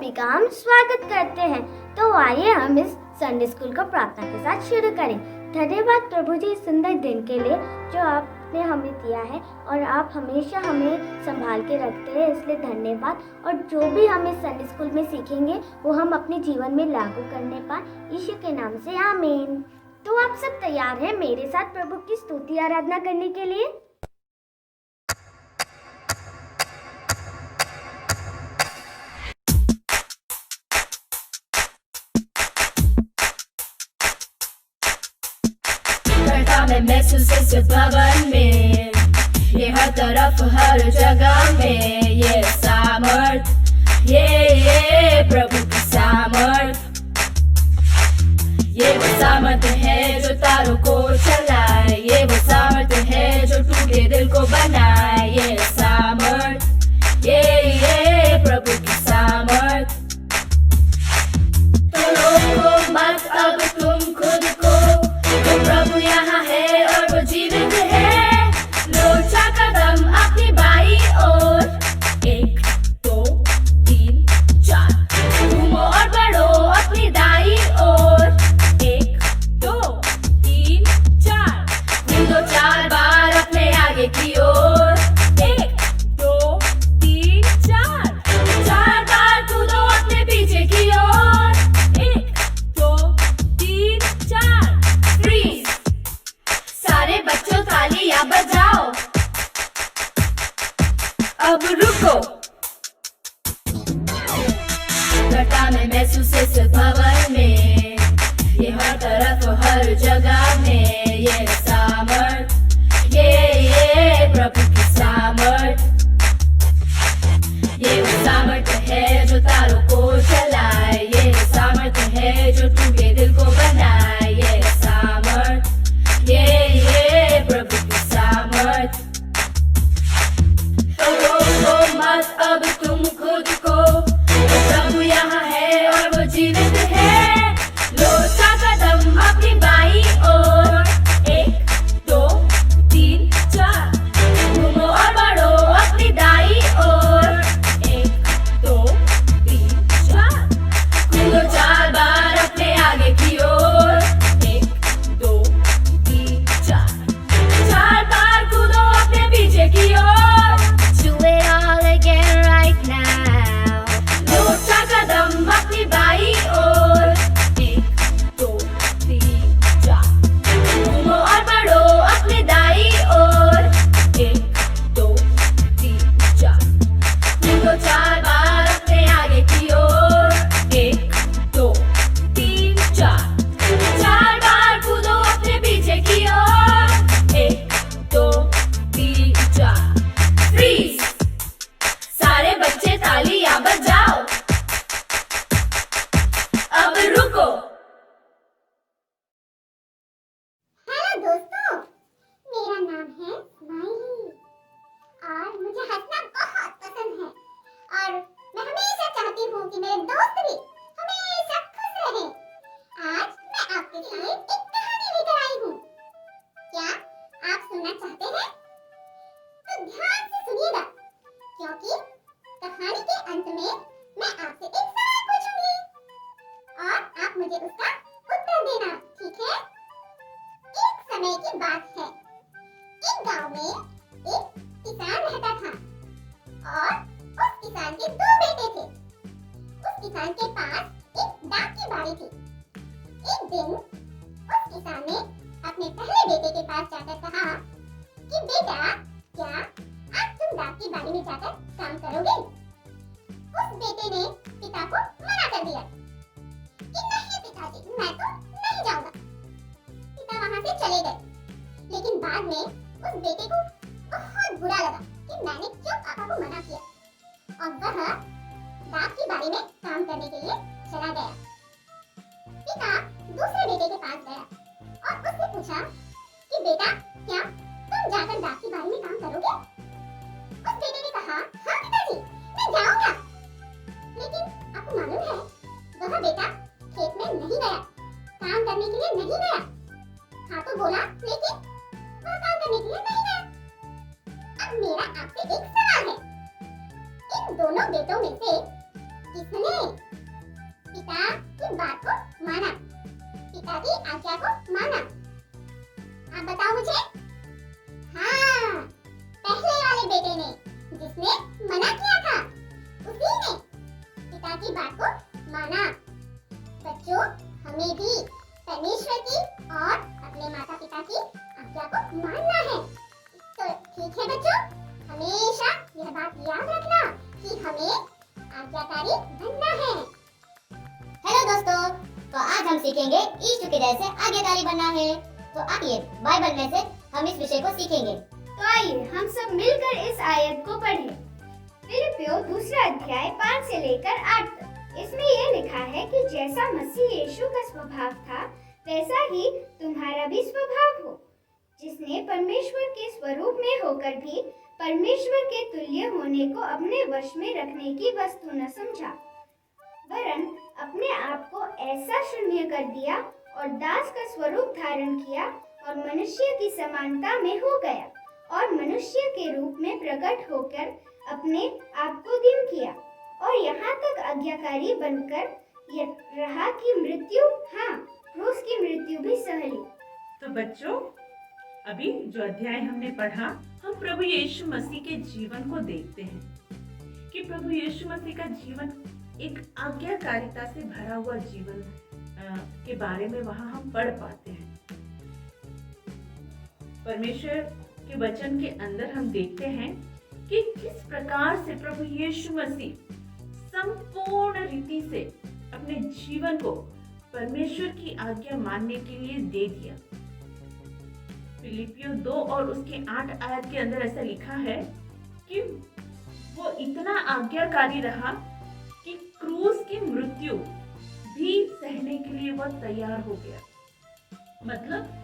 सभी का हम स्वागत करते हैं। तो आइए हम इस संडे स्कूल को प्रार्थना के साथ शुरू करें। धन्यवाद प्रभु जी इस सुंदर दिन के लिए जो आपने हमें दिया है और आप हमेशा हमें संभाल के रखते हैं, इसलिए धन्यवाद। और जो भी हम इस संडे स्कूल में सीखेंगे वो हम अपने जीवन में लागू करने पाए, यीशु के नाम से आमीन। तो आप सब तैयार हैं मेरे साथ प्रभु की स्तुति आराधना करने के लिए? में महसूस इस भवन में, ये हर तरफ हर जगह में, ये सामर्थ, ये प्रभु की सामर्थ, ये वो सामर्थ है जो तारों को चलाए, ये वो सामर्थ है जो टूटे दिल को बनाए, ये सामर्थ, ये प्रभु की सामर्थ। तो रोको मत अब तुम खुद को, तो प्रभु यहाँ है और वो जीवित है। लो चार कदम अपनी बाई ओर, 1 2 3 4, घूमो और बढ़ो अपनी दाई ओर, 1 2 3 4, कूदो 4 बार अपने आगे की ओर, 1 2 3 4, 4 बार कूदो अपने पीछे की ओर, 1 2 3 4, फ्रीज। सारे बच्चों तालियां बजाओ, अब रुको। घटा में महसूस इस भवन में, ये हर तरफ हर जगह में, ये सामर्थ, ये प्रभु की सामर्थ, ये वो सामर्थ है जो तारों को चलाए, ये सामर्थ है जो टूटे दिल को बनाए, ये सामर्थ, ये प्रभु की सामर्थ। तो रोको मत अब तुम खुद को, तो प्रभु यहाँ है और वो जीवित है। लो 4 कदम अपनी बाई ओर, 1 2 3 4, घूमो और बढ़ो अपनी दाई ओर, 1 2 3 4, कूदो 4 बार अपने आगे की ओर, 1 2 3 4, 4 बार कूदो अपने पीछे की ओर। Do it all again right now. लो 4 कदम अपनी बाई ओर, 1 2 3 4, घूमो और बढ़ो अपनी दाई ओर, 1 2 3 4, कूदो 4 बार अपने आगे की ओर, 1 2 3 4, 4 बार कूदो अपने पीछे की ओर, 1 2 3 4, फ्रीज। सारे बच्चे तालियां बजाओ, अब रुको। हेलो दोस्तों, मेरा नाम है स्माइली और मुझे हंसना बहुत पसंद है और मैं हमेशा चाहती हूँ कि मेरे दोस्त भी हमेशा खुश रहें। आज मैं आपके लिए एक कहानी लेकर आई हूँ। क्या आप सुनना चाहते हैं? तो ध्यान से सुनिएगा, क्योंकि कहानी के अंत में मैं आपसे एक सवाल पूछूंगी और आप मुझे उसका उत्तर देना, ठीक है? एक समय की बात है, एक गांव में एक किसान रहता था और उस किसान के 2 बेटे थे। उस किसान के पास एक डाक की बाड़ी थी। एक दिन उस किसान ने अपने पहले बेटे के पास जाकर कहा कि बेटा, क्या आज तुम डाक की बाड़ी में जाकर काम करोगे? उस बेटे ने पिता को मना कर दिया कि नहीं पिताजी, मैं तो नहीं जाऊंगा। पिता वहां से चले गए, लेकिन बाद में उस बेटे को बहुत बुरा लगा कि मैंने क्यों पापा को मना किया और वह डाक की बाड़ी में काम करने के लिए चला गया। पिता दूसरे बेटे के पास गया और उससे पूछा कि बेटा, क्या तुम जाकर डाक की बाड़ी में काम करोगे? उस बेटे ने कहा, हाँ पिताजी, मैं जाऊंगा। लेकिन आपको मालूम है, वह बेटा खेत में नहीं गया, काम करने के लिए नहीं गया। हाँ तो बोला, लेकिन वह काम करने के लिए नहीं गया। अब मेरा आपसे एक सवाल है, इन दोनों बेटों में से किसने पिता की बात को माना, पिता की आज्ञा को माना? आप बताओ मुझे। हाँ, पहले वाले बेटे ने, जिसने मना किया था, उसी ने पिता की बात को माना। बच्चों, हमें भी परमेश्वर की और अपने माता पिता की आज्ञा को मानना है। तो ठीक है बच्चों, हमेशा यह बात याद रखना कि हमें आज्ञाकारी बनना है। हेलो दोस्तों, तो आज हम सीखेंगे ईशु के जैसे आज्ञाकारी बनना है। तो आइए बाइबल में से हम इस विषय को सीखेंगे। तो आइए हम सब मिलकर इस आयत को पढ़ें। फिलिप्पियों 2 अध्याय 5 से लेकर 8 तक। इसमें यह लिखा है कि जैसा मसीह यीशु का स्वभाव था, वैसा ही तुम्हारा भी स्वभाव हो, जिसने परमेश्वर के स्वरूप में होकर भी परमेश्वर के तुल्य होने को अपने वश में रखने की वस्तु न समझा, वरन अपने आप को ऐसा शून्य कर दिया और दास का स्वरूप धारण किया और मनुष्य की समानता में हो गया और मनुष्य के रूप में प्रकट होकर अपने आप को दीन किया और यहाँ तक आज्ञाकारी बनकर रहा कि मृत्यु, हाँ, क्रूस की मृत्यु भी सह ली। तो बच्चों, अभी जो अध्याय हमने पढ़ा, हम प्रभु यीशु मसीह के जीवन को देखते हैं कि प्रभु यीशु मसीह का जीवन एक आज्ञाकारिता से भरा हुआ जीवन के बारे में वहाँ हम पढ़ पाते हैं। परमेश्वर के वचन के अंदर हम देखते हैं कि किस प्रकार से प्रभु यीशु मसीह संपूर्ण रीति से अपने जीवन को परमेश्वर की आज्ञा मानने के लिए दे दिया। फिलिपियों 2 और उसके 8 आयत के अंदर ऐसा लिखा है कि वो इतना आज्ञाकारी रहा कि क्रूस की मृत्यु भी सहने के लिए वह तैयार हो गया। मतलब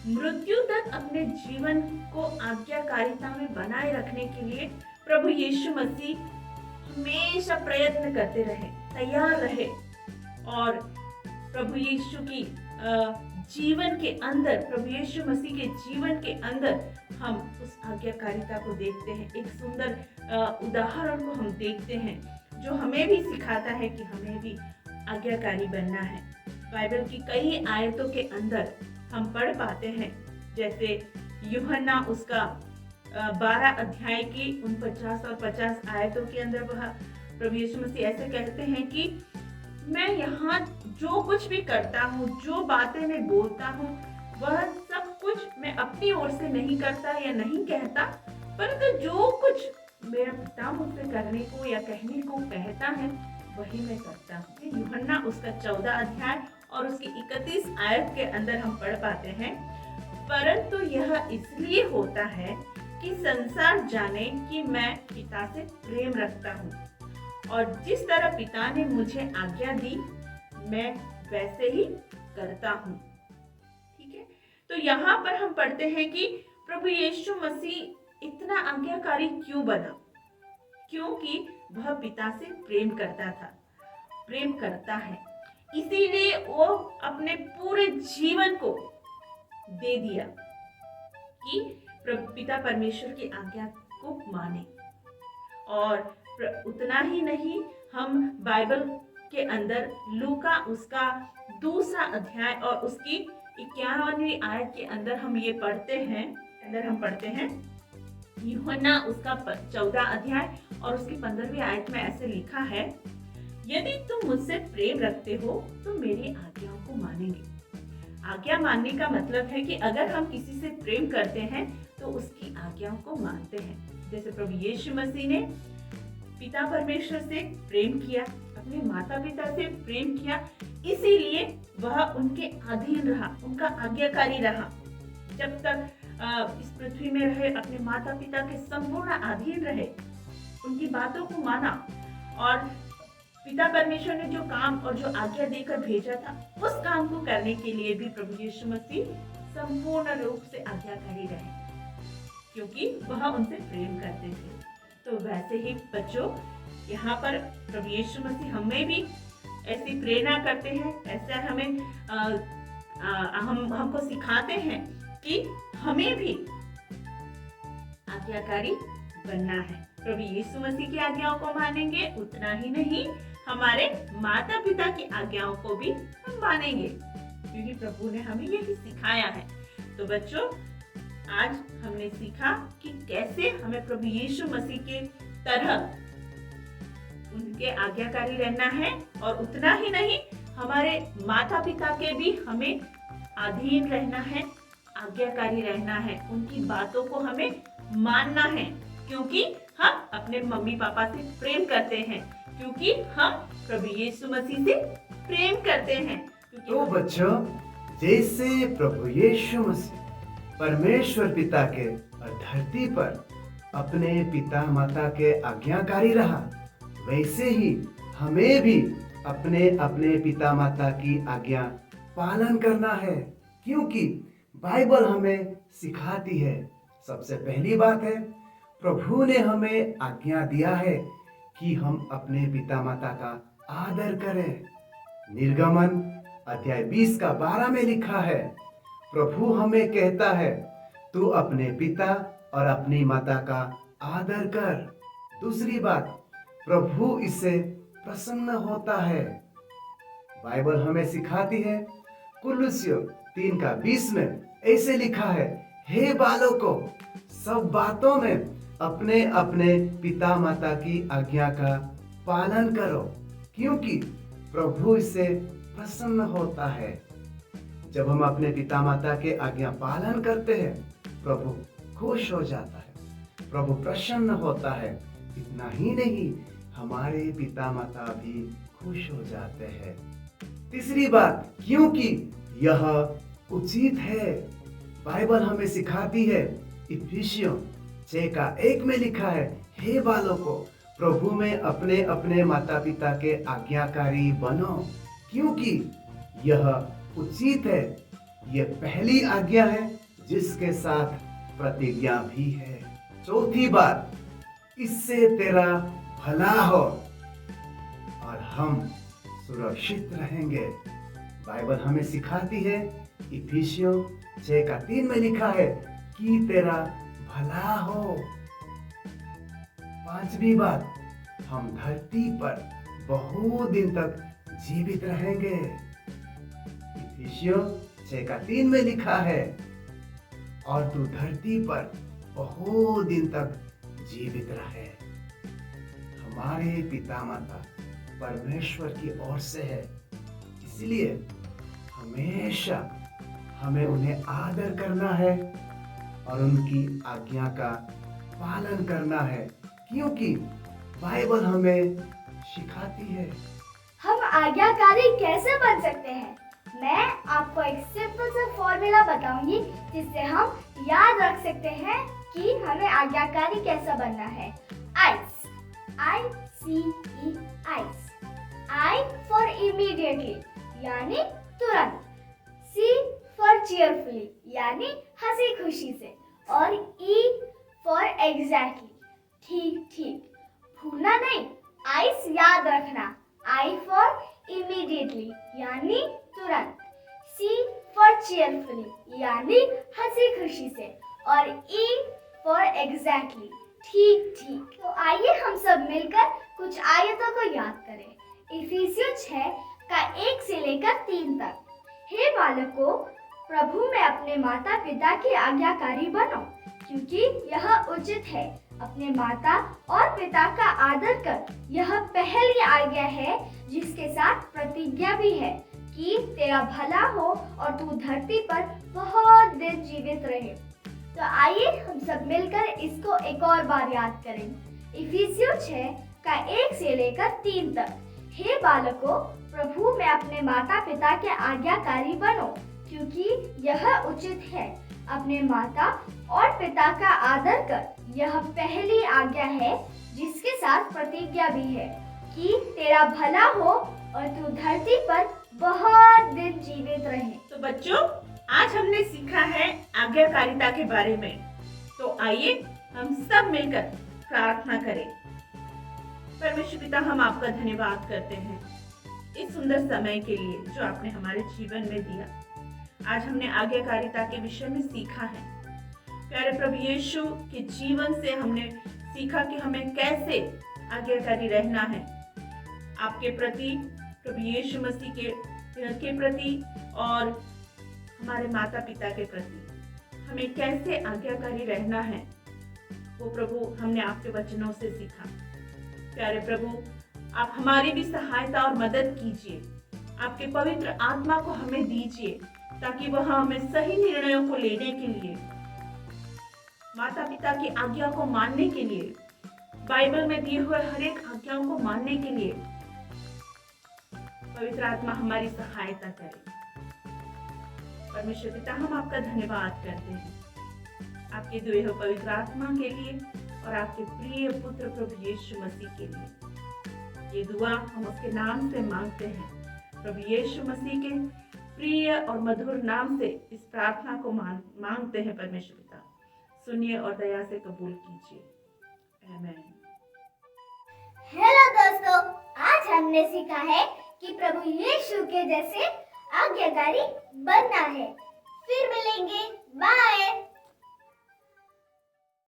मृत्यु तक अपने जीवन को आज्ञाकारिता में बनाए रखने के लिए प्रभु यीशु मसीह हमेशा प्रयत्न करते रहे, तैयार रहे। और प्रभु यीशु की जीवन के अंदर, प्रभु यीशु मसीह के जीवन के अंदर हम उस आज्ञाकारिता को देखते हैं। एक सुंदर उदाहरण को हम देखते हैं जो हमें भी सिखाता है कि हमें भी आज्ञाकारी बनना है। बाइबल की कई आयतों के अंदर हम पढ़ पाते हैं, जैसे यूहन्ना उसका 12 अध्याय की 49 और 50 आयतों के अंदर वह प्रभु यीशु मसीह ऐसे कहते हैं कि मैं यहाँ जो कुछ भी करता हूँ, जो बातें मैं बोलता हूँ, वह सब कुछ मैं अपनी ओर से नहीं करता या नहीं कहता, परंतु जो कुछ मेरा पिता मुझसे करने को या कहने को कहता है, वही मैं करता हूँ। यूहन्ना उसका 14 अध्याय और उसकी 31 आयत के अंदर हम पढ़ पाते हैं, परंतु यह इसलिए होता है कि संसार जाने कि मैं पिता से प्रेम रखता हूँ और जिस तरह पिता ने मुझे आज्ञा दी, मैं वैसे ही करता हूँ। ठीक है, तो यहाँ पर हम पढ़ते हैं कि प्रभु यीशु मसीह इतना आज्ञाकारी क्यों बना? क्योंकि वह पिता से प्रेम करता था, प्रेम करता है, इसीलिए वो अपने पूरे जीवन को दे दिया कि पिता परमेश्वर की आज्ञा को माने। और उतना ही नहीं, हम बाइबल के अंदर लूका उसका 2 अध्याय और उसकी 51वीं आयत के अंदर हम ये पढ़ते हैं, यूहन्ना उसका 14 अध्याय और उसकी 15वीं आयत में ऐसे लिखा है, यदि तुम मुझसे प्रेम रखते हो तो मेरी आज्ञाओं को मानेंगे। आज्ञा मानने का मतलब है कि अगर हम किसी से प्रेम करते हैं तो उसकी आज्ञाओं को मानते हैं। जैसे प्रभु यीशु मसीह ने पिता परमेश्वर से प्रेम किया, अपने माता पिता से प्रेम किया, इसीलिए वह उनके अधीन रहा, उनका आज्ञाकारी रहा। जब तक इस पृथ्वी में रहे, अपने माता पिता के संपूर्ण अधीन रहे, उनकी बातों को माना और पिता परमेश्वर ने जो काम और जो आज्ञा देकर भेजा था, उस काम को करने के लिए भी प्रभु यीशु मसीह संपूर्ण रूप से आज्ञाकारी रहे, क्योंकि वह उनसे प्रेम करते थे। तो वैसे ही बच्चों, यहाँ पर प्रभु यीशु मसीह हमें भी ऐसी प्रेरणा करते हैं, ऐसा हमें हमको सिखाते हैं कि हमें भी आज्ञाकारी बनना है। प्रभु यीशु मसीह की आज्ञाओं को मानेंगे, उतना ही नहीं हमारे माता पिता की आज्ञाओं को भी हम मानेंगे, क्योंकि प्रभु ने हमें यही सिखाया है। तो बच्चों, आज हमने सीखा कि कैसे हमें प्रभु यीशु मसीह के तरह उनके आज्ञाकारी रहना है, और उतना ही नहीं हमारे माता पिता के भी हमें अधीन रहना है, आज्ञाकारी रहना है, उनकी बातों को हमें मानना है, क्योंकि हम अपने मम्मी पापा से प्रेम करते हैं, क्योंकि हम प्रभु यीशु मसीह से प्रेम करते हैं। तो बच्चों, जैसे प्रभु यीशु मसीह परमेश्वर पिता के और धरती पर अपने पिता माता के आज्ञाकारी रहा, वैसे ही हमें भी अपने अपने पिता माता की आज्ञा पालन करना है, क्योंकि बाइबल हमें सिखाती है। सबसे पहली बात है, प्रभु ने हमें आज्ञा दिया है कि हम अपने पिता माता का आदर करें। निर्गमन अध्याय 20 का 12 में लिखा है, प्रभु हमें कहता है, तू अपने पिता और अपनी माता का आदर कर। दूसरी बात, प्रभु इससे प्रसन्न होता है। बाइबल हमें सिखाती है, कुलुस्सियों 3 का 20 में ऐसे लिखा है, हे बालकों, सब बातों में अपने अपने पिता माता की आज्ञा का पालन करो, क्योंकि प्रभु इससे प्रसन्न होता है। जब हम अपने पिता माता के आज्ञा पालन करते हैं, प्रभु खुश हो जाता है, प्रभु प्रसन्न होता है। इतना ही नहीं, हमारे पिता माता भी खुश हो जाते हैं। तीसरी बात, क्योंकि यह उचित है। बाइबल हमें सिखाती है, इफिसियों 6 का 1 में लिखा है, हे बालकों, प्रभु में अपने अपने माता पिता के आज्ञाकारी बनो, क्योंकि यह उचित है। यह पहली आज्ञा है जिसके साथ प्रतिज्ञा भी है। चौथी बात, इससे तेरा भला हो और हम सुरक्षित रहेंगे। बाइबल हमें सिखाती है, इफिसियों 6 का 3 में लिखा है कि तेरा भला हो। पांचवी बात, हम धरती पर बहुत दिन तक जीवित रहेंगे। इफिसियों 6 का 3 में लिखा है, और तू धरती पर बहुत दिन तक जीवित रहे। हमारे पिता माता परमेश्वर की ओर से है, इसलिए हमेशा हमें उन्हें आदर करना है और उनकी आज्ञा का पालन करना है, क्योंकि बाइबल हमें सिखाती है। हम आज्ञाकारी कैसे बन सकते हैं? मैं आपको एक सिंपल सा फॉर्मूला बताऊंगी जिससे हम याद रख सकते हैं कि हमें आज्ञाकारी कैसा बनना है। Ice, ICE, ice. I for immediately यानी तुरंत, C for cheerfully यानी हंसी खुशी से, और E for exactly ठीक ठीक। भूलना नहीं, आइस याद रखना। I for immediately यानी तुरंत, C for cheerfully यानी हंसी खुशी से, और E for exactly ठीक ठीक। तो आइए हम सब मिलकर कुछ आयतों को याद करें। इफिसियों 6 का 1 से लेकर 3 तक। हे बालकों, प्रभु में अपने माता पिता की आज्ञाकारी बनो, क्योंकि यह उचित है। अपने माता और पिता का आदर कर, यह पहली आज्ञा है जिसके साथ प्रतिज्ञा भी है कि तेरा भला हो और तू धरती पर बहुत दिन जीवित रहे। तो आइए हम सब मिलकर इसको एक और बार याद करें। इफिसियों 6 का 1 से लेकर 3 तक। हे बालकों, प्रभु में अपने माता पिता के आज्ञाकारी बनो, क्योंकि यह उचित है। अपने माता और पिता का आदर कर, यह पहली आज्ञा है जिसके साथ प्रतिज्ञा भी है कि तेरा भला हो और तू धरती पर बहुत दिन जीवित रहे। तो बच्चों, आज हमने सीखा है आज्ञाकारिता के बारे में। तो आइए हम सब मिलकर प्रार्थना करें। परमेश्वर पिता, हम आपका धन्यवाद करते हैं इस सुंदर समय के लिए जो आपने हमारे जीवन में दिया। आज हमने आज्ञाकारिता के विषय में सीखा है। प्यारे प्रभु यीशु के जीवन से हमने सीखा कि हमें कैसे आज्ञाकारी रहना है आपके प्रति, प्रभु यीशु मसीह के प्रति और हमारे माता पिता के प्रति हमें कैसे आज्ञाकारी रहना है, वो प्रभु हमने आपके वचनों से सीखा। प्यारे प्रभु, आप हमारी भी सहायता और मदद कीजिए, आपके पवित्र आत्मा को हमें दीजिए ताकि वह हमें सही निर्णयों को लेने के लिए, माता पिता की आज्ञा को मानने के लिए, बाइबल में दिए हुए हर एक आज्ञाओं को मानने के लिए पवित्र आत्मा हमारी सहायता करे। परमेश्वर पिता, हम आपका धन्यवाद करते हैं आपके दिए हुए पवित्र आत्मा के लिए और आपके प्रिय पुत्र प्रभु यीशु मसीह के लिए। ये दुआ हम उसके नाम से मांगते हैं, प्रभु यीशु मसीह के प्रिय और मधुर नाम से इस प्रार्थना को मांगते हैं। परमेश्वर पिता, सुनिए और दया से कबूल कीजिए। आमीन। हेलो दोस्तों, आज हमने सीखा है कि प्रभु यीशु के जैसे आज्ञाकारी बनना है। फिर मिलेंगे